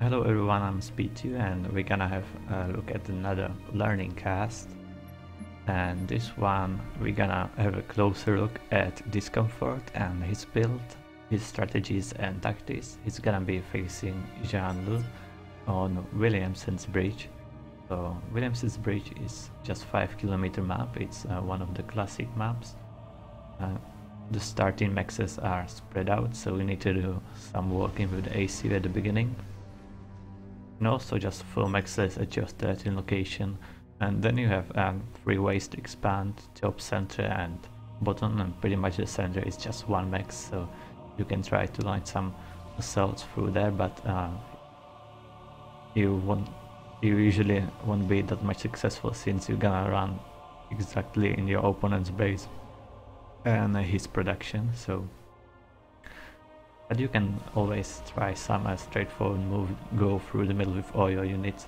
Hello everyone, I'm Speed2 and we're gonna have a look at another learning cast. And this one we're gonna have a closer look at Discomfort and his build, his strategies and tactics. He's gonna be facing JeanLu on Williamson's Bridge. So Williamson's Bridge is just 5 km map, it's one of the classic maps. The starting maxes are spread out, so we need to do some working with the AC at the beginning. And also just full maxes adjusted in location, and then you have 3 ways to expand: top, center and bottom, and pretty much the center is just one max, so you can try to line some assaults through there, but you usually won't be that much successful since you're gonna run exactly in your opponent's base and his production. But you can always try some straightforward move, go through the middle with all your units.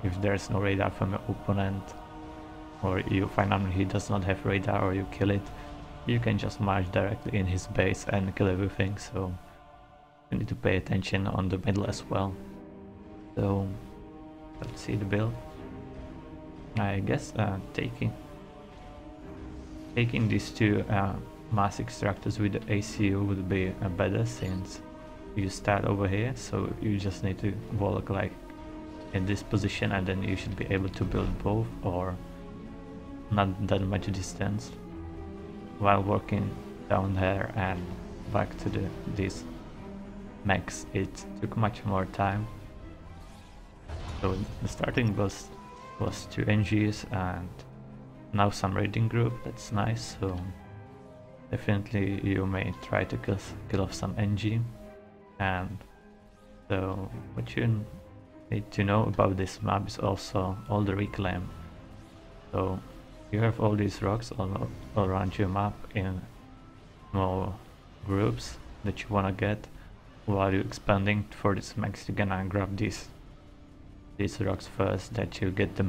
If there's no radar from your opponent, or you find out he does not have radar, or you kill it, you can just march directly in his base and kill everything, so you need to pay attention on the middle as well. So let's see the build. I guess taking these two mass extractors with the ACU would be better, since you start over here, so you just need to walk like in this position and then you should be able to build both, or not that much distance, while working down there and back to this max. It took much more time. So the starting was 2 NGs and now some raiding group. That's nice, so definitely you may try to kill off some NG. And so what you need to know about this map is also all the reclaim. So you have all these rocks all around your map in small groups that you wanna get. While you're expanding for this max, you're gonna grab these rocks first, that you get the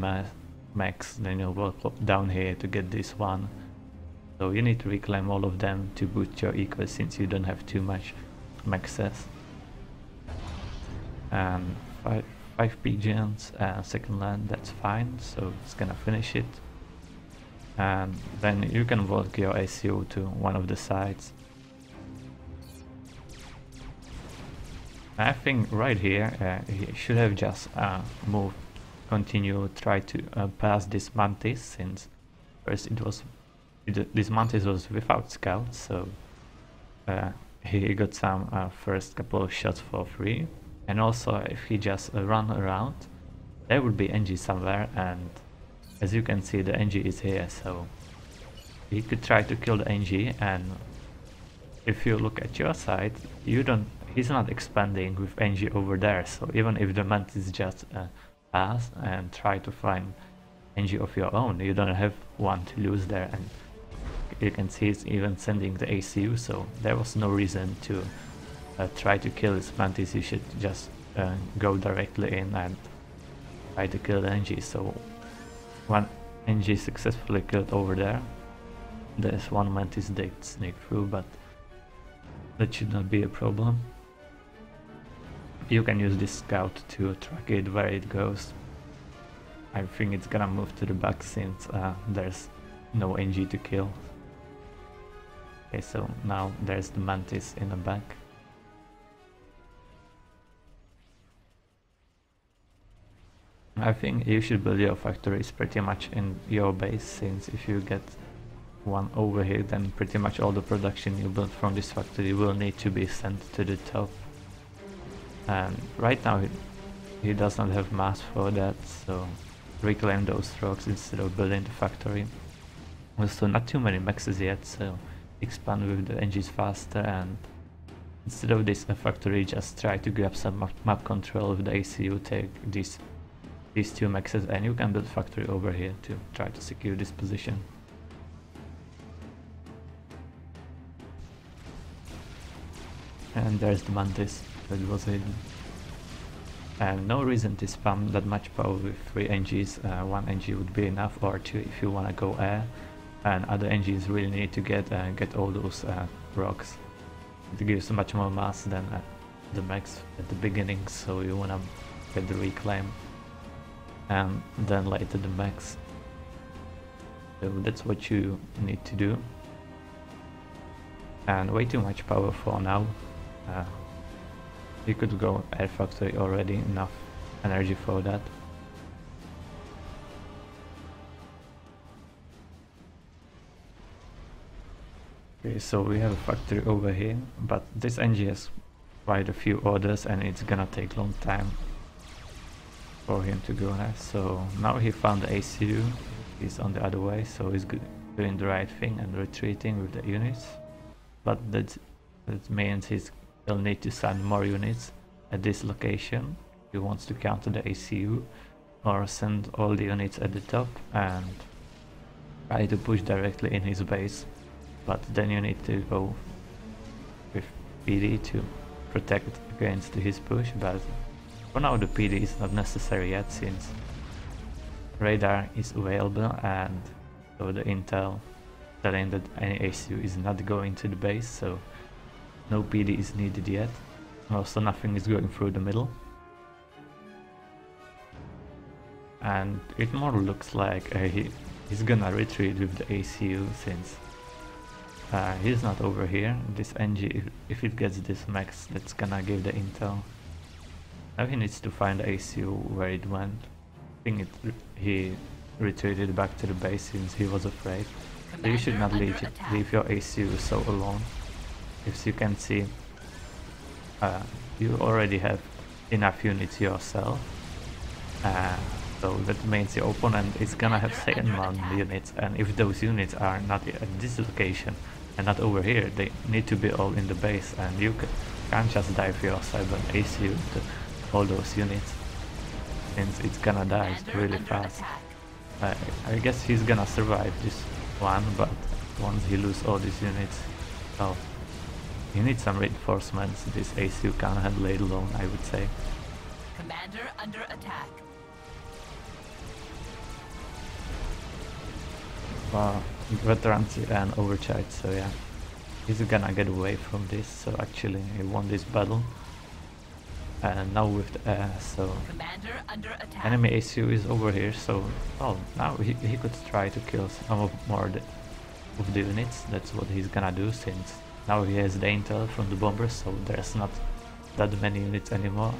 max, then you'll walk down here to get this one. So you need to reclaim all of them to boost your eco, since you don't have too much maxes. And 5 pigeons and second land, that's fine, so it's gonna finish it. And then you can walk your ACO to one of the sides. I think right here he should have just moved, try to pass this mantis, since first this mantis was without scouts, so he got some first couple of shots for free. And also if he just run around, there would be NG somewhere, and as you can see the NG is here, so he could try to kill the NG. And if you look at your side, he's not expanding with NG over there, so even if the mantis just pass and try to find NG of your own, you don't have one to lose there. And you can see it's even sending the ACU, so there was no reason to try to kill this mantis. You should just go directly in and try to kill the NG. So one NG successfully killed over there. There's one mantis that sneaked through, but that should not be a problem. You can use this scout to track it where it goes. I think it's gonna move to the back, since there's no NG to kill. Okay, so now there's the mantis in the back. I think you should build your factories pretty much in your base, since if you get one over here, then pretty much all the production you build from this factory will need to be sent to the top. And right now he does not have mass for that, so reclaim those rocks instead of building the factory. Also not too many maxes yet, so expand with the NGs faster, and instead of this factory just try to grab some map control with the ACU, take these 2 maxes, and you can build factory over here to try to secure this position. And there's the mantis that was hidden. And no reason to spam that much power with 3 NGs. 1 NG would be enough, or 2 if you wanna go air. And other NGs really need to get all those rocks. It gives much more mass than the max at the beginning, so you wanna get the reclaim and then later the max. So that's what you need to do. And way too much power for now. You could go air factory already, enough energy for that. Okay, so we have a factory over here, but this NG has quite a few orders and it's gonna take long time for him to go there. So now he found the ACU, he's on the other way, so he's doing the right thing and retreating with the units. But that means he'll need to send more units at this location. He wants to counter the ACU, or send all the units at the top and try to push directly in his base. But then you need to go with PD to protect against his push, but for now the PD is not necessary yet, since radar is available and so the intel telling that any ACU is not going to the base, so no PD is needed yet. Also nothing is going through the middle. And it more looks like he's gonna retreat with the ACU, since he's not over here. This NG, if it gets this max, that's gonna give the intel. Now he needs to find the ACU where it went. I think he retreated back to the base since he was afraid. So you should not leave your ACU so alone. As you can see, you already have enough units yourself. So that means your opponent is gonna have second round units, and if those units are not at this location and not over here, they need to be all in the base, and you can't just dive yourself an ACU to all those units, since it's gonna die really fast. I guess he's gonna survive this one, but once he loses all these units, oh, you need some reinforcements. This ACU can't handle it alone, I would say. Commander under attack. Wow, veterans and overcharge, so yeah, he's gonna get away from this. So actually he won this battle, and now with the air, so Commander under attack. enemy ACU is over here, so oh, now he could try to kill some more of the units. That's what he's gonna do, since now he has the intel from the bombers, so there's not that many units anymore.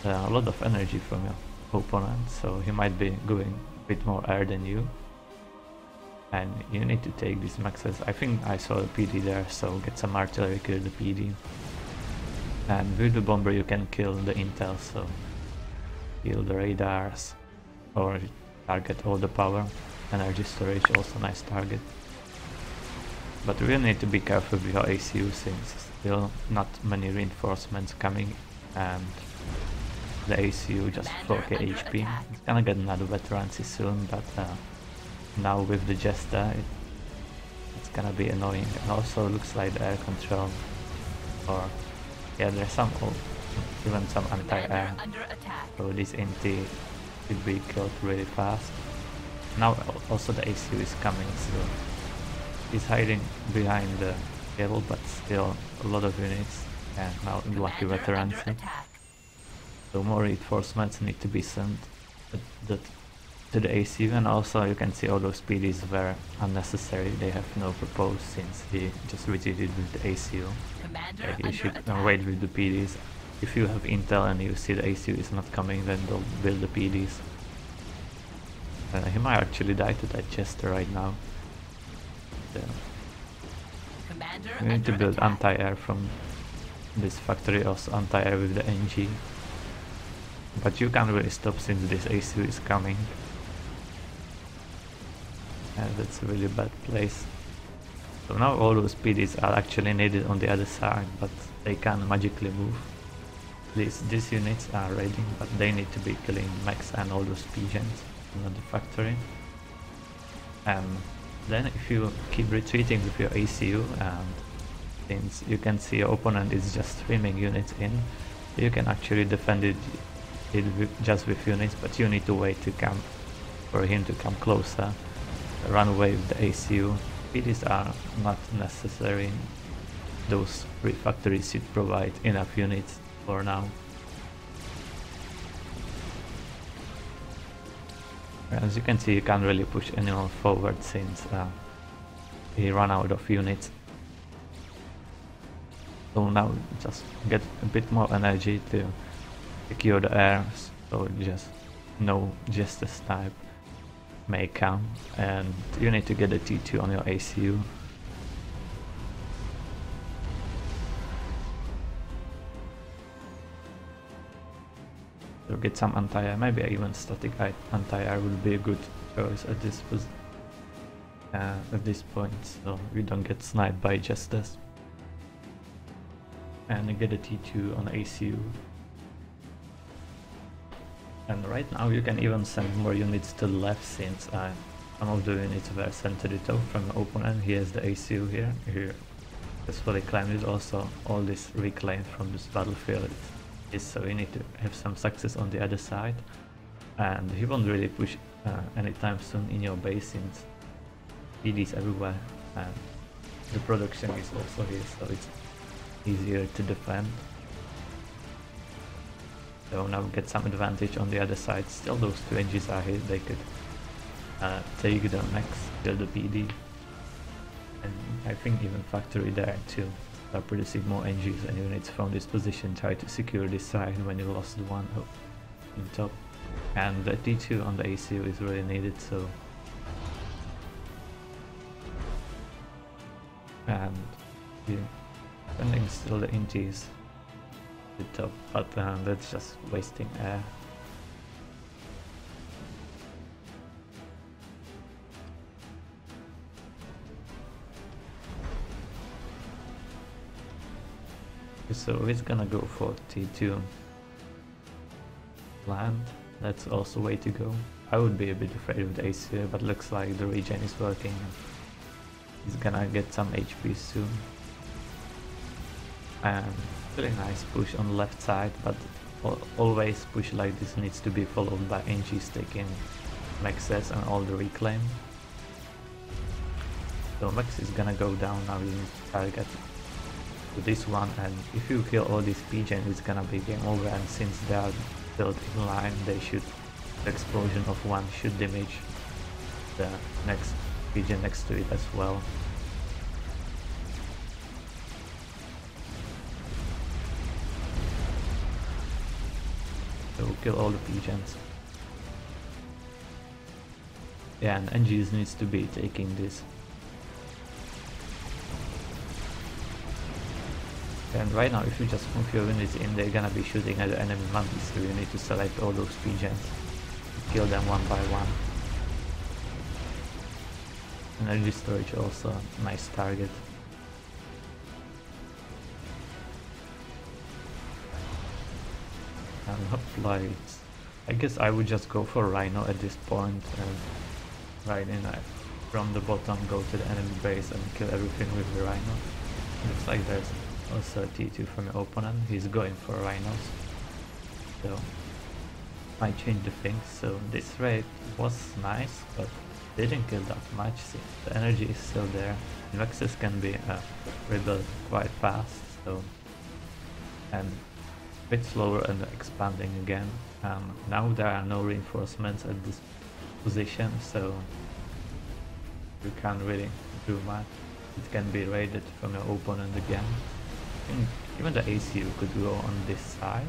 A lot of energy from your opponent, so he might be going a bit more air than you. And you need to take these maxes. I think I saw a PD there, so get some artillery, kill the PD. And with the bomber you can kill the intel, so kill the radars or target all the power. Energy storage, also nice target. But we really need to be careful with your ACU, since still not many reinforcements coming, and the ACU just 4k HP. It's gonna get another veterancy soon, but now with the Jester it's gonna be annoying. And also looks like the air control, or yeah, there's some even some anti-air, so this NT should be killed really fast. Now also the ACU is coming, so he's hiding behind the cable, but still a lot of units, and now lucky veterans. So more reinforcements need to be sent to the ACU, and also you can see all those PDs were unnecessary. They have no purpose, since he just retreated with the ACU. You should wait with the PDs. If you have intel and you see the ACU is not coming, then don't build the PDs. He might actually die to that Jester right now. So we need to build anti-air from this factory, also anti-air with the NG. But you can't really stop since this ACU is coming. That's a really bad place. So now all those PDs are actually needed on the other side, but they can't magically move. These units are raiding, but they need to be killing Max and all those pigeons in the factory. And then if you keep retreating with your ACU, and since you can see your opponent is just streaming units in, you can actually defend it just with units, but you need to wait to come for him to come closer. Run away with the ACU. PDs are not necessary those three factories should provide enough units for now. As you can see, you can't really push anyone forward since he ran out of units. So now just get a bit more energy to secure the air, so just a snipe may come, and you need to get a T2 on your ACU. So get some anti-air, maybe even static anti-air would be a good choice at this point, so you don't get sniped by Justice. And you get a T2 on ACU. And right now you can even send more units to the left, since some of the units were sent to the top from the opponent. He has the ACU here. He successfully claimed it. Also, all this reclaimed from this battlefield is, so you need to have some success on the other side. And he won't really push anytime soon in your base, since PDs everywhere. And the production is also here, so it's easier to defend. So now get some advantage on the other side. Still, those two engines are here. They could take the next, kill the PD, and I think even factory there to start producing more engines and units from this position. Try to secure this side when you lost one up in top. And the T2 on the ACU is really needed. So, and yeah, sending still the intis the top, but that's just wasting air. So he's gonna go for T2 land. That's also way to go. I would be a bit afraid with the ace here, but looks like the regen is working. He's gonna get some HP soon. And really nice push on the left side, but always push like this needs to be followed by NGs taking Maxes and all the reclaim. So Max is gonna go down now. You need to target to this one, and if you kill all these PGen, it's gonna be game over. And since they are built in line, they should, the explosion of one should damage the next PGen next to it as well. So kill all the PGens. Yeah, and NGs needs to be taking this. And right now, if you just move your units in, they're gonna be shooting at the enemy monkeys, so you need to select all those PGens, kill them one by one. Energy storage also a nice target. And hoplites. I guess I would just go for Rhino at this point, and right in from the bottom go to the enemy base and kill everything with the Rhino. Looks like there's also a T2 from the opponent. He's going for Rhinos, so might change the things. So this raid was nice, but didn't kill that much since the energy is still there. Vexes can be rebuilt quite fast, so, and a bit slower and expanding again. Now there are no reinforcements at this position, so you can't really do much. It can be raided from your opponent again. Even the ACU could go on this side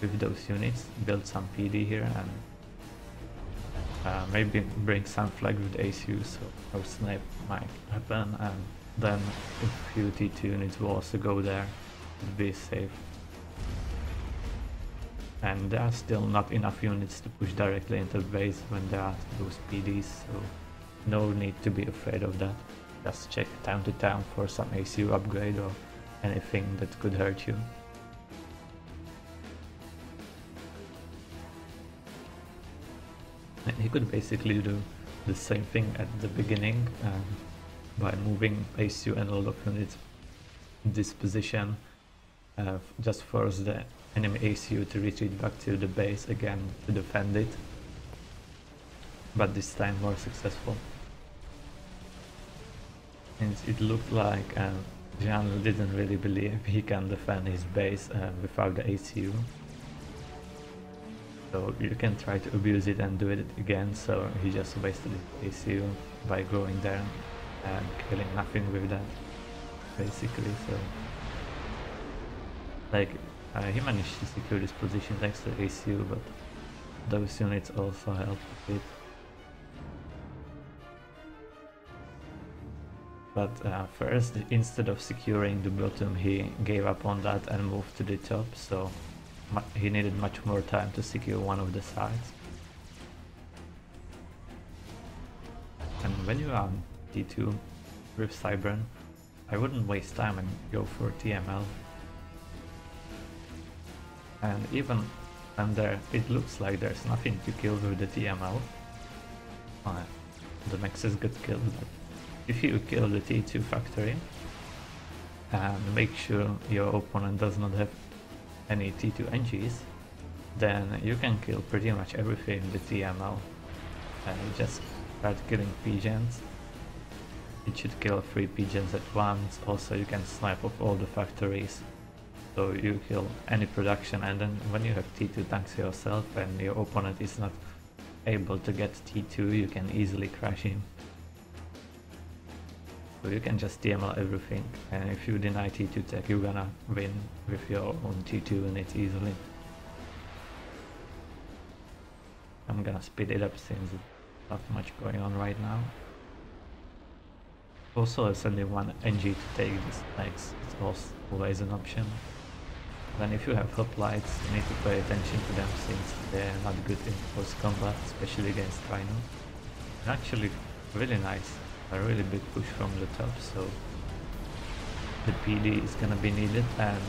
with those units, build some PD here, and maybe bring some flag with ACU, so no snipe might happen, and then a few T2 units will also go there to be safe. And there are still not enough units to push directly into the base when there are those PDs, so no need to be afraid of that. Just check time to time for some ACU upgrade or anything that could hurt you. And he could basically do the same thing at the beginning by moving ACU and a lot of units in this position. Just force the enemy ACU to retreat back to the base again to defend it, but this time more successful. And it looked like JeanLu didn't really believe he can defend his base without the ACU. So you can try to abuse it and do it again, so he just wasted his ACU by going there and killing nothing with that, basically. So like he managed to secure this position thanks to ACU, but those units also helped a bit. But first, instead of securing the bottom, he gave up on that and moved to the top, so he needed much more time to secure one of the sides. And when you are on T2 with Cybern, I wouldn't waste time and go for TML. And even when it looks like there's nothing to kill with the TML, the Mexes get killed, but if you kill the T2 factory and make sure your opponent does not have any T2 NGs, then you can kill pretty much everything with TML. And you just start killing pigeons. It should kill 3 pigeons at once. Also you can snipe off all the factories, so you kill any production, and then when you have T2 tanks yourself and your opponent is not able to get T2, you can easily crash him. So you can just TML everything, and if you deny T2 tech, you're gonna win with your own T2 unit easily. I'm gonna speed it up since there's not much going on right now. Also, sending one NG to take these tanks is also always an option. Then if you have hoplites, you need to pay attention to them since they're not good in close combat, especially against Rhino. And actually really nice. A really big push from the top, so the PD is gonna be needed, and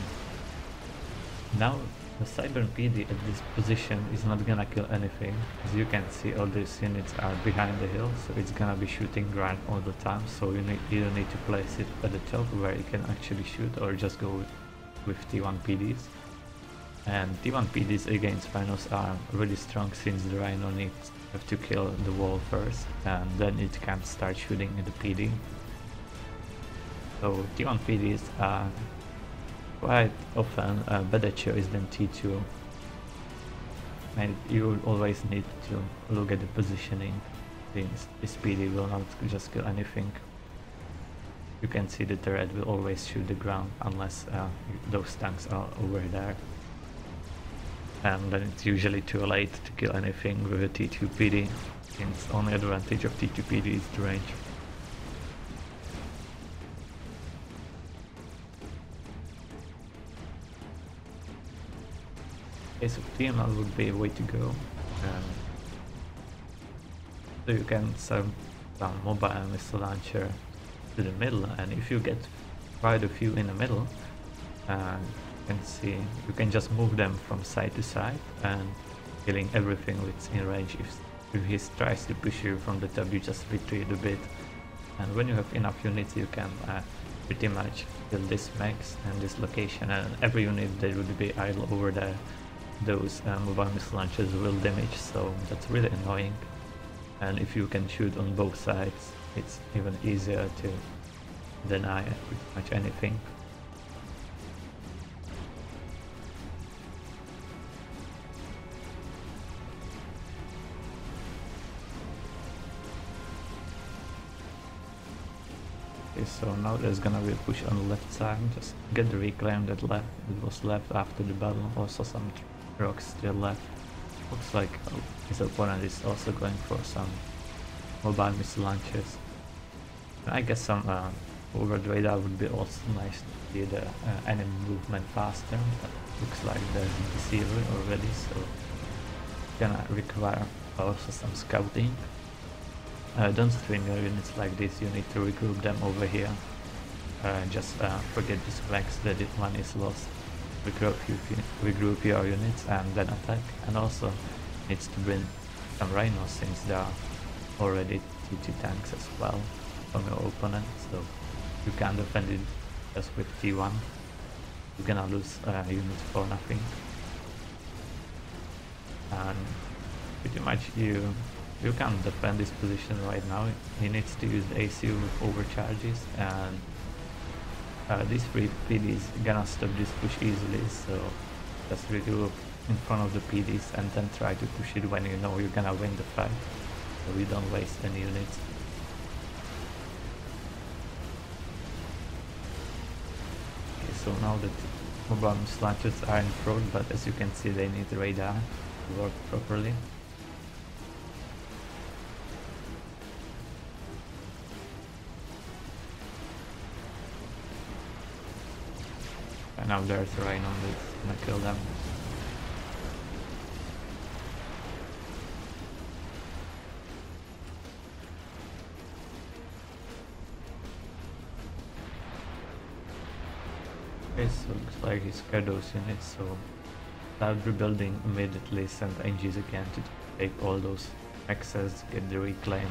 now the Cybern PD at this position is not gonna kill anything. As you can see, all these units are behind the hill, so it's gonna be shooting ground all the time, so you either need to place it at the top where you can actually shoot, or just go with T1 PDs. And T1 PDs against Rhinos are really strong since the Rhino needs to kill the wall first, and then it can start shooting at the PD. So T1 PDs are quite often a better choice than T2, and you will always need to look at the positioning, since this PD will not just kill anything. You can see the turret will always shoot the ground unless those tanks are over there. And then it's usually too late to kill anything with a T2 PD, since the only advantage of T2 PD is the range. Okay, so TML would be a way to go. So you can send some mobile missile launcher to the middle, and if you get quite a few in the middle, you can see you can just move them from side to side and killing everything that's in range. If he tries to push you from the top, you just retreat a bit, and when you have enough units you can pretty much kill this max and this location, and every unit that would be idle over there, those mobile missile launchers will damage, so that's really annoying. And if you can shoot on both sides, it's even easier to deny pretty much anything. Okay, so now there's gonna be a push on the left side, just get the reclaim that was left after the battle, also some rocks still left. Looks like his opponent is also going for some mobile missile launchers. I guess some over the radar would be also nice to see the enemy movement faster, but looks like there's a deceiver already, so it's gonna require also some scouting. Don't stream your units like this, you need to regroup them over here. Just forget this flanks that one is lost. Regroup your units and then attack, and also needs to bring some rhinos since there are already T2 tanks as well from your opponent, so you can't defend it just with T1. You're gonna lose units for nothing. And pretty much you can't defend this position right now. He needs to use the ACU with overcharges, and These three PDs gonna stop this push easily, so just regroup in front of the PDs and then try to push it when you know you're gonna win the fight, so you don't waste any units. Okay, so now that mobile launchers are in front, but as you can see they need radar to work properly. And now there's rain on this, gonna kill them. Okay, so looks like he scared those units, so start rebuilding immediately, send NGs again to take all those access, get the reclaim.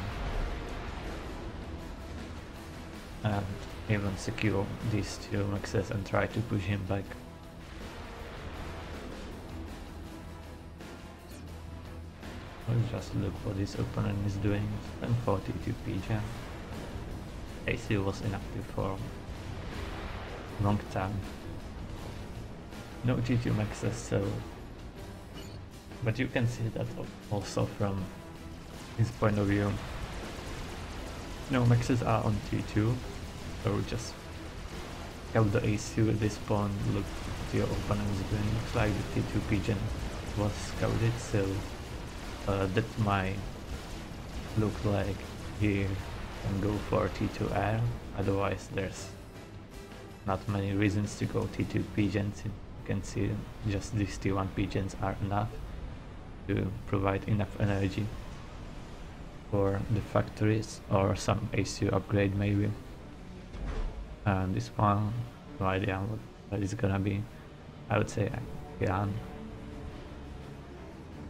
And even secure these two maxes and try to push him back. Let's just look what his opponent is doing. 1042 PJ. AC was inactive for a long time. No T2 maxes, so... But you can see that also from his point of view. No maxes are on T2. So just help the ACU at this point, look what your opponent is doing. Looks like the T2 pigeon was scouted, so that might look like he can go for T2 air, otherwise there's not many reasons to go T2 pigeons. You can see just these T1 pigeons are enough to provide enough energy for the factories or some ACU upgrade maybe. And this one, no idea what it's gonna be. I would say Jian.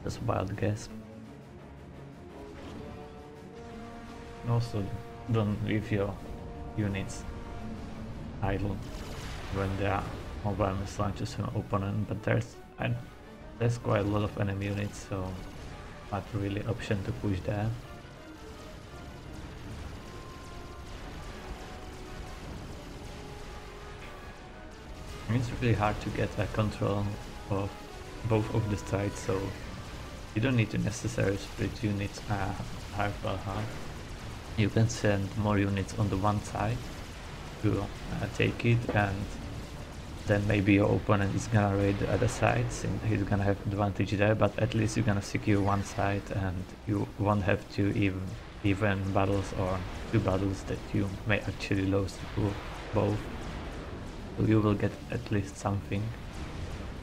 Just a wild guess. And also, don't leave your units idle when there are mobile missile launchers from opponent, but there's quite a lot of enemy units, so not really option to push there. It's really hard to get a control of both of the sides, so you don't need to necessarily split units half by half. You can send more units on the one side to take it, and then maybe your opponent is gonna raid the other side since he's gonna have advantage there, but at least you're gonna secure one side and you won't have two even battles or two battles that you may actually lose to both. So you will get at least something,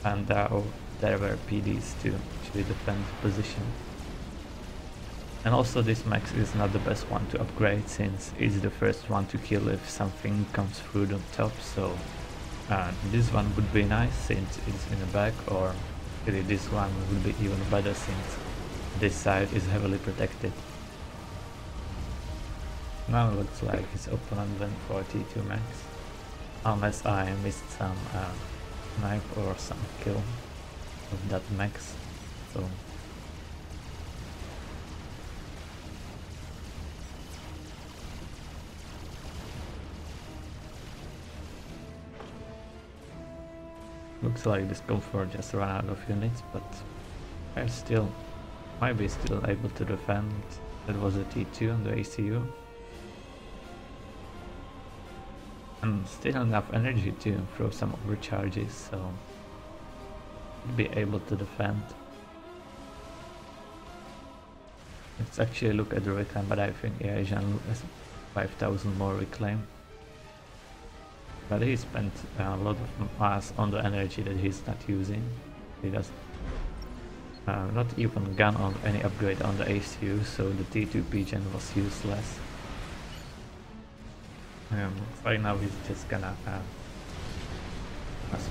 and there were PDs to actually defend the position. And also this max is not the best one to upgrade since it's the first one to kill if something comes through the top, so this one would be nice since it's in the back, or really this one would be even better since this side is heavily protected. Now it looks like his opponent went for T2 max. Unless I missed some knife or some kill of that max, so looks like Discomfort just ran out of units, but I might be still able to defend. That was a T2 on the ACU. And still enough energy to throw some overcharges, so be able to defend. Let's actually look at the reclaim, but I think yeah, JeanLu has 5,000 more reclaim. But he spent a lot of mass on the energy that he's not using. He does not even gun on any upgrade on the ACU, so the T2 pigeon was useless. Right now he's just gonna pass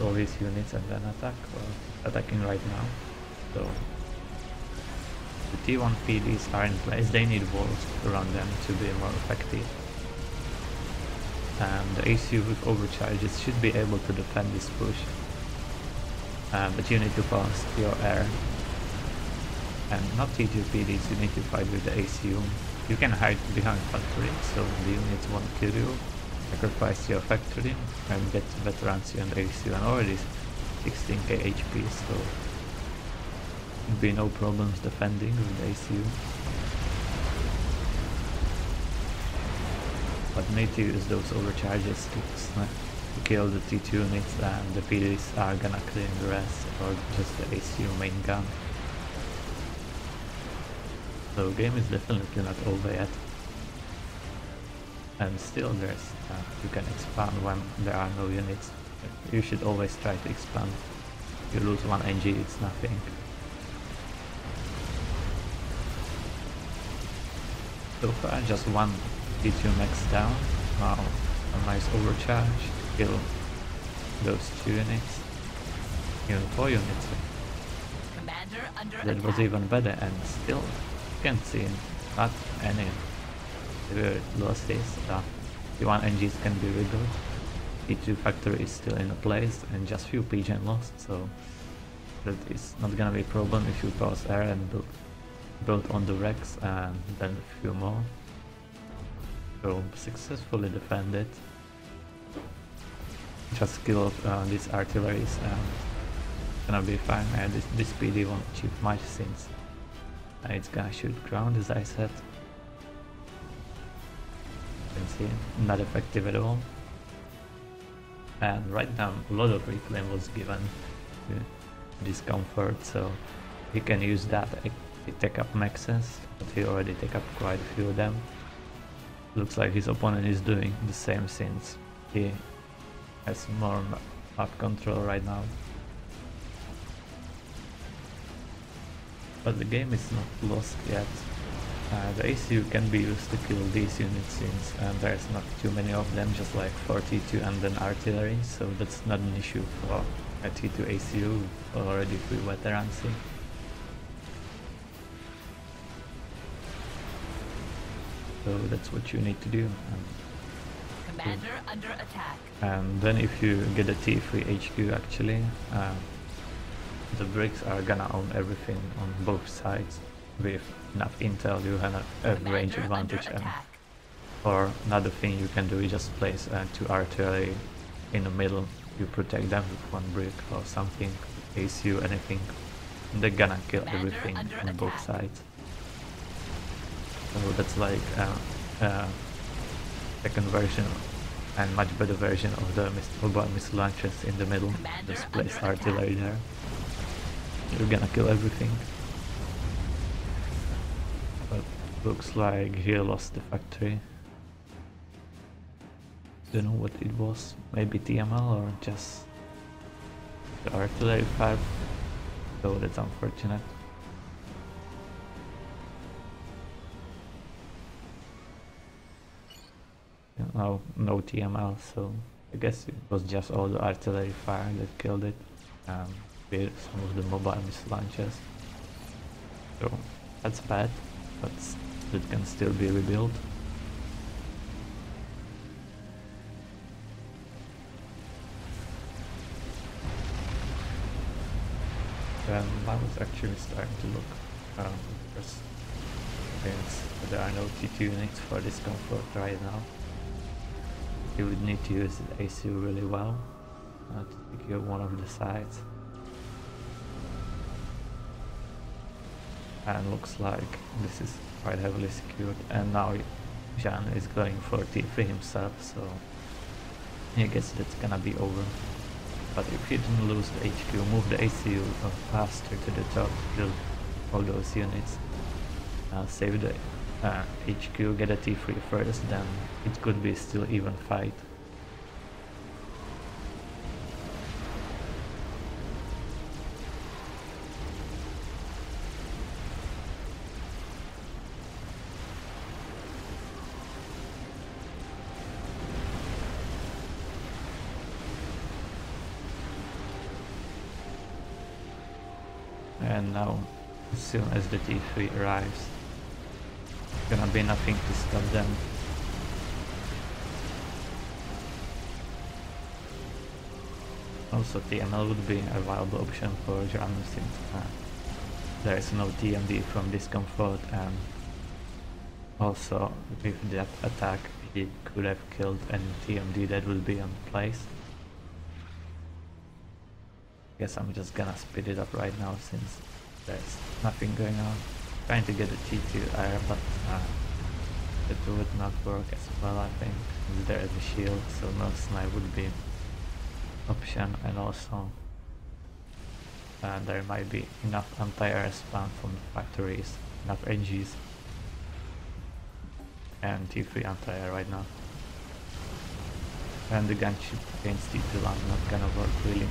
all his units and then attack, or attacking right now. So the T1 PDs are in place, they need walls around them to be more effective. And the ACU with overcharges should be able to defend this push. But you need to pass your air. And not T2 PDs, you need to fight with the ACU. You can hide behind factory, so the units won't kill you. sacrifice your factory and get veterans and ACU and already 16k HP, so it'd be no problems defending with ACU. But need to use those overcharges to kill the T2 units, and the PDs are gonna clean the rest, or just the ACU main gun. So game is definitely not over yet. And still there's, you can expand when there are no units. You should always try to expand. If you lose one NG, it's nothing. So far just one T2 max down. Now a nice overcharge, kill those 2 units. Even 4 units. Commander under That attack. was even better, and still you can see not any severe losses. T1 NGs can be rebuilt. T2 factory is still in place and just few PGen lost, so that is not gonna be a problem if you pause air and build on the Rex and then a few more. So successfully defended. Just kill these artilleries and it's gonna be fine. And this PD won't achieve much since it's gonna shoot ground, as I said. You can see, not effective at all. And right now a lot of reclaim was given to Discomfort, so he can use that to take up maxes, but he already take up quite a few of them. Looks like his opponent is doing the same since he has more map control right now. But the game is not lost yet. The ACU can be used to kill these units since there's not too many of them, just like 42 and then artillery, so that's not an issue for a T2 ACU already with veterancy. So that's what you need to do. Commander under attack. And then if you get a T3 HQ actually, the bricks are gonna own everything on both sides. With enough intel you have a range advantage, and or another thing you can do is just place 2 artillery in the middle. You protect them with 1 brick or something, ACU, anything. And they're gonna kill everything on both sides. So that's like second version and much better version of the mobile missile launchers in the middle. Just place artillery there. You're gonna kill everything. But looks like he lost the factory. Don't know what it was. Maybe TML or just the artillery fire. So that's unfortunate. No TML, so I guess it was just all the artillery fire that killed it, with some of the mobile missile launchers. So that's bad, but it can still be rebuilt. And I was actually starting to look first, since there are no T2 units for Discomfort right now. You would need to use the ACU really well to secure one of the sides. And looks like this is quite heavily secured, and now Jean is going for T3 himself, so I guess that's gonna be over. But if you didn't lose the HQ, move the ACU faster to the top, kill all those units, save the HQ, get a T3 first, then it could be still even fight. And now, as soon as the T3 arrives, gonna be nothing to stop them. Also, TML would be a viable option for JeanLu since there is no TMD from Discomfort, and also with that attack he could have killed any TMD that would be on place. Guess I'm just gonna speed it up right now since there's nothing going on. Trying to get a T2 air, but that would not work as well, I think. There is a shield, so no snipe would be option, and also there might be enough anti-air spawn from the factories, enough NGs, and T3 anti-air right now. And the gunship against T2 are not gonna work really.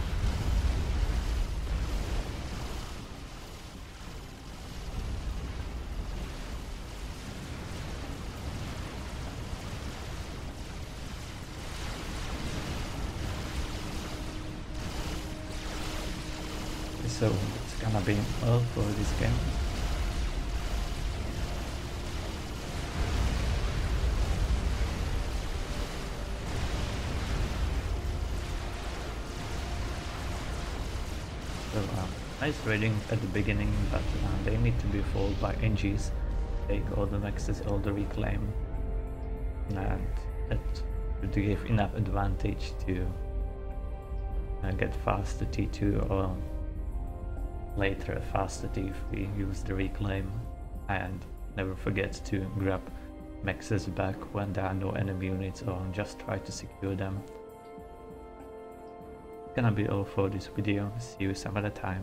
So it's gonna be all for this game. So nice raiding at the beginning, but they need to be followed by NGs. Take all the maxes, all the reclaim, and that would give enough advantage to get fast the T2 or later faster T3, use the reclaim, and never forget to grab maxes back when there are no enemy units, or just try to secure them. Gonna be all for this video, see you some other time.